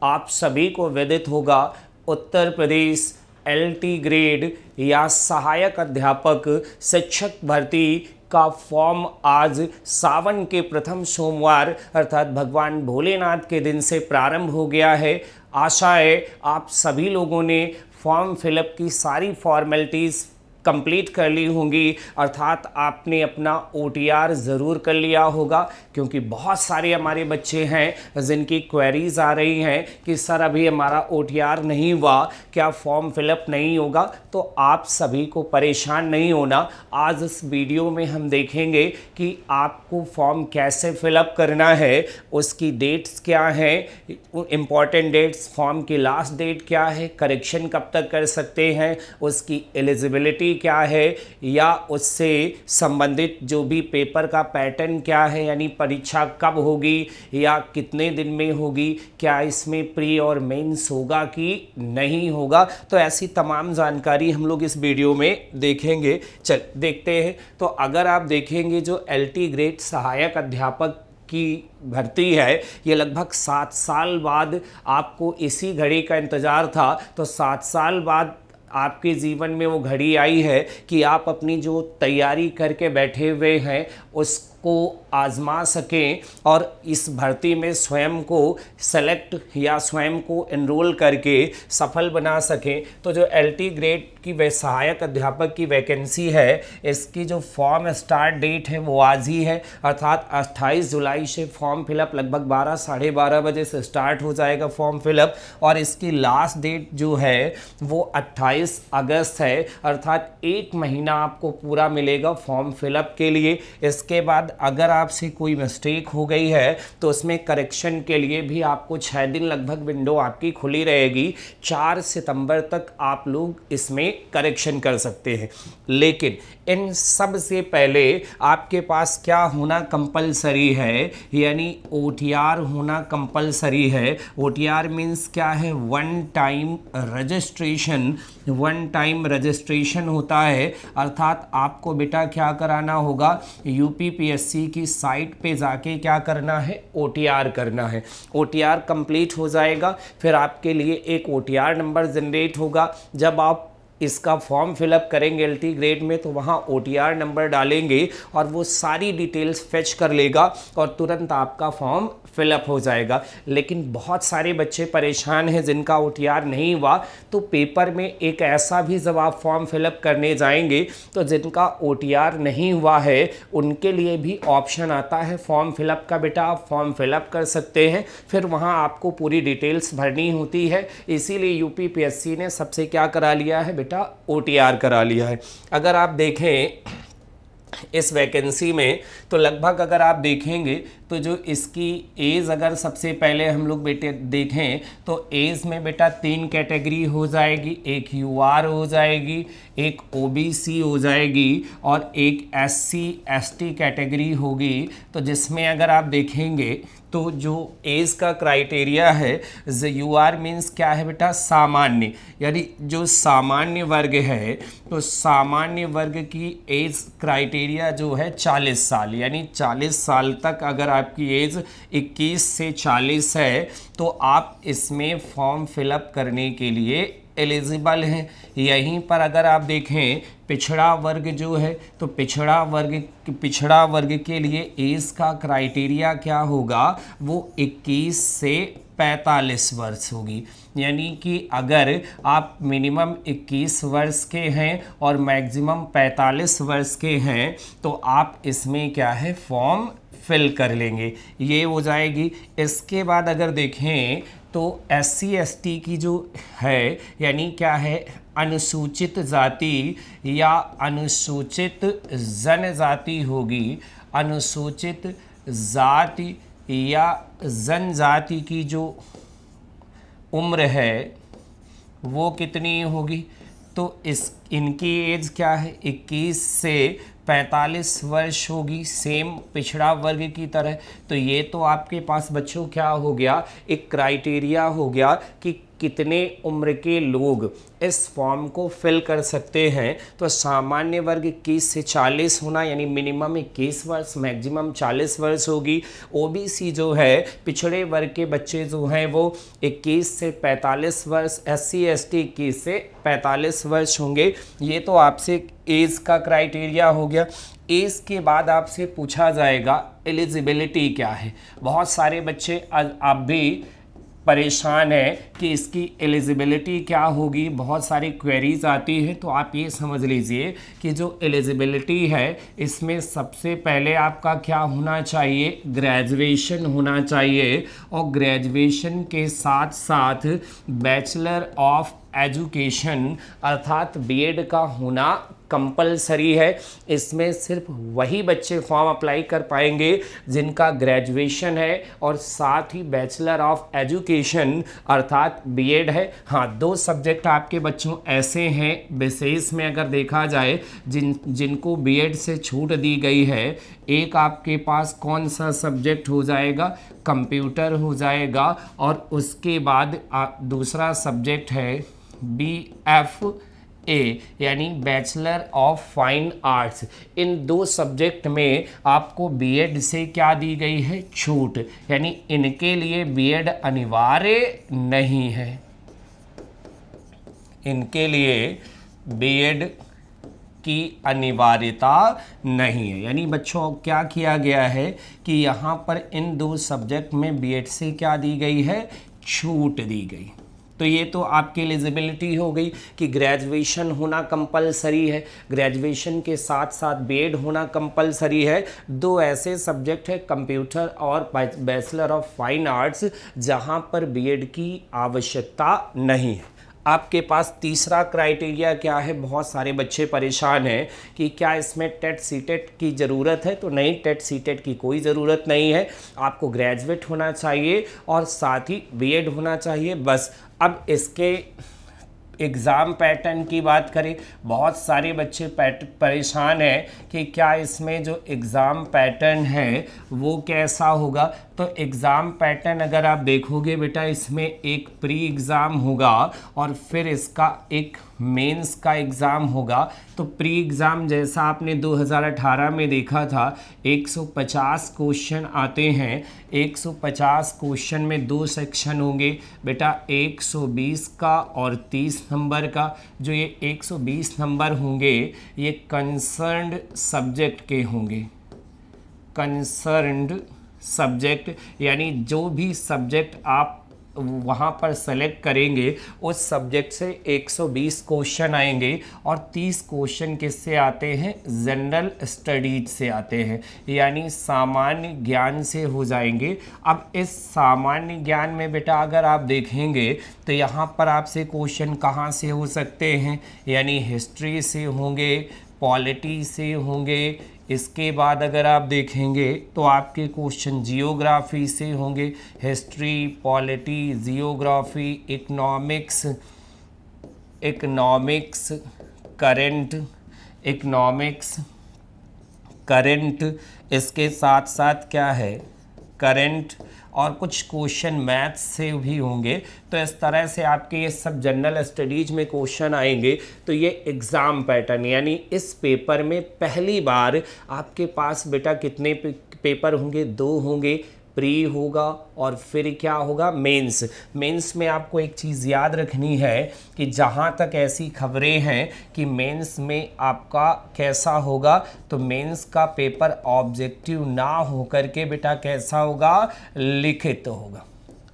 आप सभी को विदित होगा, उत्तर प्रदेश एलटी ग्रेड या सहायक अध्यापक शिक्षक भर्ती का फॉर्म आज सावन के प्रथम सोमवार अर्थात भगवान भोलेनाथ के दिन से प्रारंभ हो गया है। आशा है आप सभी लोगों ने फॉर्म फिलअप की सारी फॉर्मेलिटीज़ कंप्लीट कर ली होंगी, अर्थात आपने अपना OTR ज़रूर कर लिया होगा, क्योंकि बहुत सारे हमारे बच्चे हैं जिनकी क्वेरीज़ आ रही हैं कि सर अभी हमारा OTR नहीं हुआ, क्या फॉर्म फिलअप नहीं होगा। तो आप सभी को परेशान नहीं होना। आज इस वीडियो में हम देखेंगे कि आपको फॉर्म कैसे फिलअप करना है, उसकी डेट्स क्या हैं, इम्पॉर्टेंट डेट्स, फॉर्म की लास्ट डेट क्या है, करेक्शन कब तक कर सकते हैं, उसकी एलिजिबिलिटी क्या है, या उससे संबंधित जो भी पेपर का पैटर्न क्या है, यानी परीक्षा कब होगी या कितने दिन में होगी, क्या इसमें प्री और मेंस होगा कि नहीं होगा। तो ऐसी तमाम जानकारी हम लोग इस वीडियो में देखेंगे। चल देखते हैं। तो अगर आप देखेंगे जो एलटी ग्रेड सहायक अध्यापक की भर्ती है, ये लगभग 7 साल बाद आपको इसी घड़ी का इंतज़ार था। तो 7 साल बाद आपके जीवन में वो घड़ी आई है कि आप अपनी जो तैयारी करके बैठे हुए हैं उसको आजमा सकें और इस भर्ती में स्वयं को सेलेक्ट या स्वयं को एनरोल करके सफल बना सकें। तो जो एलटी ग्रेड की सहायक अध्यापक की वैकेंसी है, इसकी जो फॉर्म स्टार्ट डेट है वो आज ही है, अर्थात 28 जुलाई से फॉर्म फिलअप लगभग 12 साढ़े 12 बजे से स्टार्ट हो जाएगा फॉर्म फिलअप, और इसकी लास्ट डेट जो है वो 28 अगस्त है, अर्थात 1 महीना आपको पूरा मिलेगा फॉर्म फिलअप के लिए। इसके बाद अगर आपसे कोई मिस्टेक हो गई है तो उसमें करेक्शन के लिए भी आपको 6 दिन लगभग विंडो आपकी खुली रहेगी। 4 सितंबर तक आप लोग इसमें करेक्शन कर सकते हैं। लेकिन इन सब से पहले आपके पास क्या होना कंपलसरी है, यानी OTR होना कंपलसरी है। OTR मीन्स क्या है, one time registration. One time registration होता है, अर्थात आपको बेटा क्या कराना होगा, UPPSC की साइट पे जाके क्या करना है, OTR करना है। OTR कंप्लीट हो जाएगा, फिर आपके लिए एक OTR नंबर जनरेट होगा। जब आप इसका फॉर्म फिलअप करेंगे एलटी ग्रेड में तो वहाँ OTR नंबर डालेंगे और वो सारी डिटेल्स फेच कर लेगा और तुरंत आपका फॉर्म फिलअप हो जाएगा। लेकिन बहुत सारे बच्चे परेशान हैं जिनका OTR नहीं हुआ, तो पेपर में एक ऐसा भी जब आप फॉर्म फिलअप करने जाएंगे तो जिनका OTR नहीं हुआ है उनके लिए भी ऑप्शन आता है फॉर्म फिलअप का। बेटा आप फॉर्म फिलअप कर सकते हैं, फिर वहाँ आपको पूरी डिटेल्स भरनी होती है। इसीलिए UPPSC ने सबसे क्या करा लिया है बेटा, OTR करा लिया है। अगर आप देखें इस वैकेंसी में तो लगभग अगर आप देखेंगे तो जो इसकी एज अगर सबसे पहले हम लोग बेटे देखें तो एज में बेटा 3 कैटेगरी हो जाएगी, एक UR हो जाएगी, एक OBC हो जाएगी और एक SC ST कैटेगरी होगी। तो जिसमें अगर आप देखेंगे तो जो एज का क्राइटेरिया है, UR मीन्स क्या है बेटा, सामान्य, यानी जो सामान्य वर्ग है तो सामान्य वर्ग की एज क्राइटेरिया जो है 40 साल, यानी 40 साल तक अगर आपकी एज 21 से 40 है तो आप इसमें फॉर्म फिलअप करने के लिए एलिजिबल हैं। यहीं पर अगर आप देखें पिछड़ा वर्ग जो है तो पिछड़ा वर्ग के लिए एज का क्राइटेरिया क्या होगा, वो 21 से 45 वर्ष होगी। यानी कि अगर आप मिनिमम 21 वर्ष के हैं और मैक्सिमम 45 वर्ष के हैं तो आप इसमें क्या है, फॉर्म फिल कर लेंगे, ये हो जाएगी। इसके बाद अगर देखें तो SC ST की जो है, यानी क्या है, अनुसूचित जाति या अनुसूचित जनजाति होगी। अनुसूचित जाति या जनजाति की जो उम्र है वो कितनी होगी, तो इनकी एज क्या है, 21 से 45 वर्ष होगी, सेम पिछड़ा वर्ग की तरह। तो ये तो आपके पास बच्चों क्या हो गया, एक क्राइटेरिया हो गया कि कितने उम्र के लोग इस फॉर्म को फिल कर सकते हैं। तो सामान्य वर्ग 21 से 40 होना, यानी मिनिमम 21 वर्ष, मैक्सिमम 40 वर्ष होगी। ओबीसी जो है, पिछड़े वर्ग के बच्चे जो हैं वो 21 से 45 वर्ष, SC ST 21 से 45 वर्ष होंगे। ये तो आपसे एज का क्राइटेरिया हो गया। एज के बाद आपसे पूछा जाएगा एलिजिबिलिटी क्या है। बहुत सारे बच्चे आप भी परेशान है कि इसकी एलिजिबिलिटी क्या होगी, बहुत सारी क्वेरीज आती हैं। तो आप ये समझ लीजिए कि जो एलिजिबिलिटी है इसमें सबसे पहले आपका क्या होना चाहिए, ग्रेजुएशन होना चाहिए, और ग्रेजुएशन के साथ साथ बैचलर ऑफ एजुकेशन अर्थात बीएड का होना कंपलसरी है। इसमें सिर्फ वही बच्चे फॉर्म अप्लाई कर पाएंगे जिनका ग्रेजुएशन है और साथ ही बैचलर ऑफ एजुकेशन अर्थात बीएड है। हाँ, 2 सब्जेक्ट आपके बच्चों ऐसे हैं विशेष में अगर देखा जाए जिनको बीएड से छूट दी गई है। एक आपके पास कौन सा सब्जेक्ट हो जाएगा, कंप्यूटर हो जाएगा, और उसके बाद दूसरा सब्जेक्ट है BFA यानी bachelor of fine arts. In 2 subject में आपको बीएड से क्या दी गई है, छूट, यानी इनके लिए बीएड अनिवार्य नहीं है। इनके लिए बीएड की अनिवार्यता नहीं है। यानी बच्चों क्या किया गया है कि यहाँ पर इन 2 सब्जेक्ट में बीएड से क्या दी गई है, छूट दी गई। तो ये तो आपकी एलिजिबिलिटी हो गई कि ग्रेजुएशन होना कंपलसरी है, ग्रेजुएशन के साथ साथ बीएड होना कंपलसरी है। 2 ऐसे सब्जेक्ट है, कंप्यूटर और बैचलर ऑफ फाइन आर्ट्स, जहाँ पर बीएड की आवश्यकता नहीं है। आपके पास तीसरा क्राइटेरिया क्या है, बहुत सारे बच्चे परेशान हैं कि क्या इसमें टेट सीटेट की ज़रूरत है। तो नहीं, टेट सीटेट की कोई ज़रूरत नहीं है। आपको ग्रेजुएट होना चाहिए और साथ ही बीएड होना चाहिए, बस। अब इसके एग्ज़ाम पैटर्न की बात करें, बहुत सारे बच्चे परेशान हैं कि क्या इसमें जो एग्ज़ाम पैटर्न है वो कैसा होगा। तो एग्ज़ाम पैटर्न अगर आप देखोगे बेटा, इसमें एक प्री एग्ज़ाम होगा और फिर इसका एक मेंस का एग्ज़ाम होगा। तो प्री एग्ज़ाम जैसा आपने 2018 में देखा था, 150 क्वेश्चन आते हैं। 150 क्वेश्चन में 2 सेक्शन होंगे बेटा, 120 का और 30 नंबर का। जो ये 120 नंबर होंगे ये कंसर्न्ड सब्जेक्ट के होंगे। कंसर्न्ड सब्जेक्ट यानी जो भी सब्जेक्ट आप वहाँ पर सेलेक्ट करेंगे उस सब्जेक्ट से 120 क्वेश्चन आएंगे और 30 क्वेश्चन किससे आते हैं, जनरल स्टडीज से आते हैं, यानी सामान्य ज्ञान से हो जाएंगे। अब इस सामान्य ज्ञान में बेटा अगर आप देखेंगे तो यहाँ पर आपसे क्वेश्चन कहाँ से हो सकते हैं, यानी हिस्ट्री से होंगे, पॉलिटी से होंगे। इसके बाद अगर आप देखेंगे तो आपके क्वेश्चन जियोग्राफी से होंगे, history, polity, geography, economics, current, इसके साथ साथ क्या है, करंट, और कुछ क्वेश्चन मैथ्स से भी होंगे। तो इस तरह से आपके ये सब जनरल स्टडीज में क्वेश्चन आएंगे। तो ये एग्ज़ाम पैटर्न, यानी इस पेपर में पहली बार आपके पास बेटा कितने पेपर होंगे, 2 होंगे। प्री होगा और फिर क्या होगा, मेंस में आपको एक चीज़ याद रखनी है कि जहाँ तक ऐसी खबरें हैं कि मेंस में आपका कैसा होगा, तो मेंस का पेपर ऑब्जेक्टिव ना होकर के बेटा कैसा होगा, लिखित होगा।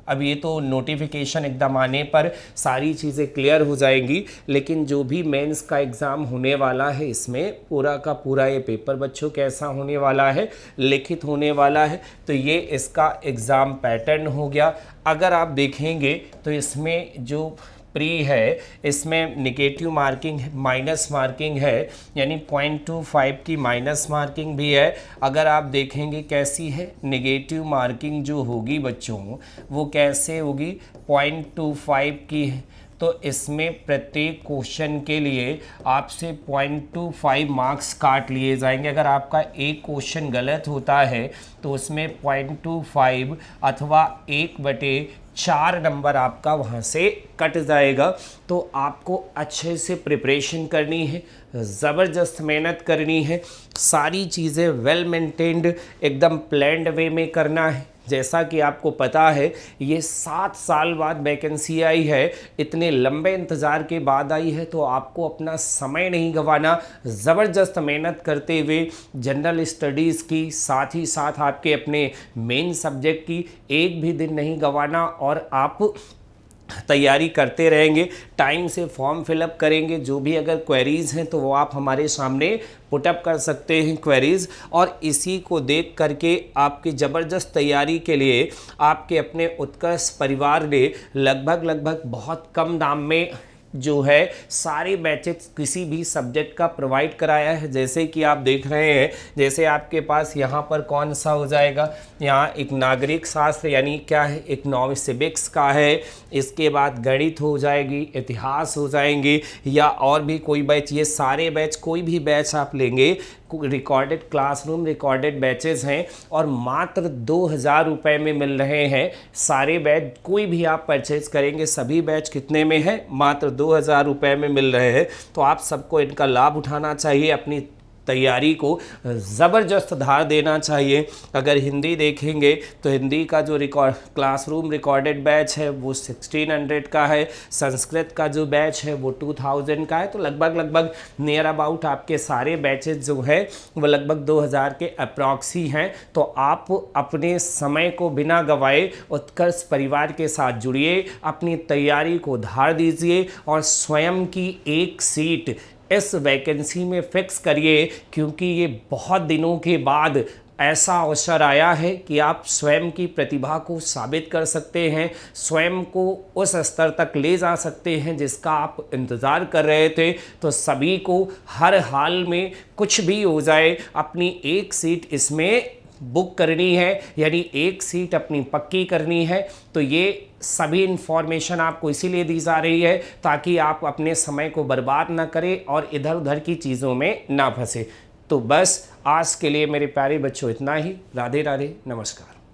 अब ये तो नोटिफिकेशन एकदम आने पर सारी चीज़ें क्लियर हो जाएंगी, लेकिन जो भी मेंस का एग्ज़ाम होने वाला है इसमें पूरा का पूरा ये पेपर बच्चों कैसा होने वाला है, लिखित होने वाला है। तो ये इसका एग्ज़ाम पैटर्न हो गया। अगर आप देखेंगे तो इसमें जो प्री है इसमें निगेटिव मार्किंग, माइनस मार्किंग है, यानी 0.25 की माइनस मार्किंग भी है। अगर आप देखेंगे कैसी है, निगेटिव मार्किंग जो होगी बच्चों वो कैसे होगी, 0.25 की है। तो इसमें प्रत्येक क्वेश्चन के लिए आपसे 0.25 मार्क्स काट लिए जाएंगे। अगर आपका एक क्वेश्चन गलत होता है तो उसमें 0.25 अथवा 1/4 4 नंबर आपका वहाँ से कट जाएगा। तो आपको अच्छे से प्रिपरेशन करनी है, ज़बरदस्त मेहनत करनी है, सारी चीज़ें वेल मेंटेन्ड एकदम प्लान्ड वे में करना है। जैसा कि आपको पता है ये 7 साल बाद वैकेंसी आई है, इतने लंबे इंतज़ार के बाद आई है, तो आपको अपना समय नहीं गंवाना, ज़बरदस्त मेहनत करते हुए जनरल स्टडीज़ की साथ ही साथ आपके अपने मेन सब्जेक्ट की एक भी दिन नहीं गंवाना और आप तैयारी करते रहेंगे, टाइम से फॉर्म फिलअप करेंगे। जो भी अगर क्वेरीज़ हैं तो वो आप हमारे सामने पुटअप कर सकते हैं क्वेरीज़, और इसी को देख करके आपकी ज़बरदस्त तैयारी के लिए आपके अपने उत्कर्ष परिवार ने लगभग बहुत कम दाम में जो है सारे बैचेस किसी भी सब्जेक्ट का प्रोवाइड कराया है। जैसे कि आप देख रहे हैं, जैसे आपके पास यहाँ पर कौन सा हो जाएगा, यहाँ एक नागरिक शास्त्र यानी क्या है, एक नॉन सिविक्स का है, इसके बाद गणित हो जाएगी, इतिहास हो जाएंगे, या और भी कोई बैच। ये सारे बैच कोई भी बैच आप लेंगे रिकॉर्डेड क्लासरूम रिकॉर्डेड बैचेस हैं और मात्र 2000 रुपये में मिल रहे हैं सारे बैच। कोई भी आप परचेज करेंगे सभी बैच कितने में है, मात्र 2000 रुपये में मिल रहे हैं। तो आप सबको इनका लाभ उठाना चाहिए, अपनी तैयारी को ज़बरदस्त धार देना चाहिए। अगर हिंदी देखेंगे तो हिंदी का जो क्लासरूम रिकॉर्डेड बैच है वो 1600 का है, संस्कृत का जो बैच है वो 2000 का है। तो लगभग नियर अबाउट आपके सारे बैचेज जो है वो लगभग 2000 के अप्रॉक्सी हैं। तो आप अपने समय को बिना गंवाए उत्कर्ष परिवार के साथ जुड़िए, अपनी तैयारी को धार दीजिए और स्वयं की एक सीट इस वैकेंसी में फिक्स करिए, क्योंकि ये बहुत दिनों के बाद ऐसा अवसर आया है कि आप स्वयं की प्रतिभा को साबित कर सकते हैं, स्वयं को उस स्तर तक ले जा सकते हैं जिसका आप इंतज़ार कर रहे थे। तो सभी को हर हाल में कुछ भी हो जाए अपनी एक सीट इसमें बुक करनी है, यानी एक सीट अपनी पक्की करनी है। तो ये सभी इन्फॉर्मेशन आपको इसीलिए दी जा रही है ताकि आप अपने समय को बर्बाद ना करें और इधर उधर की चीज़ों में ना फंसे। तो बस आज के लिए मेरे प्यारे बच्चों इतना ही। राधे राधे, नमस्कार।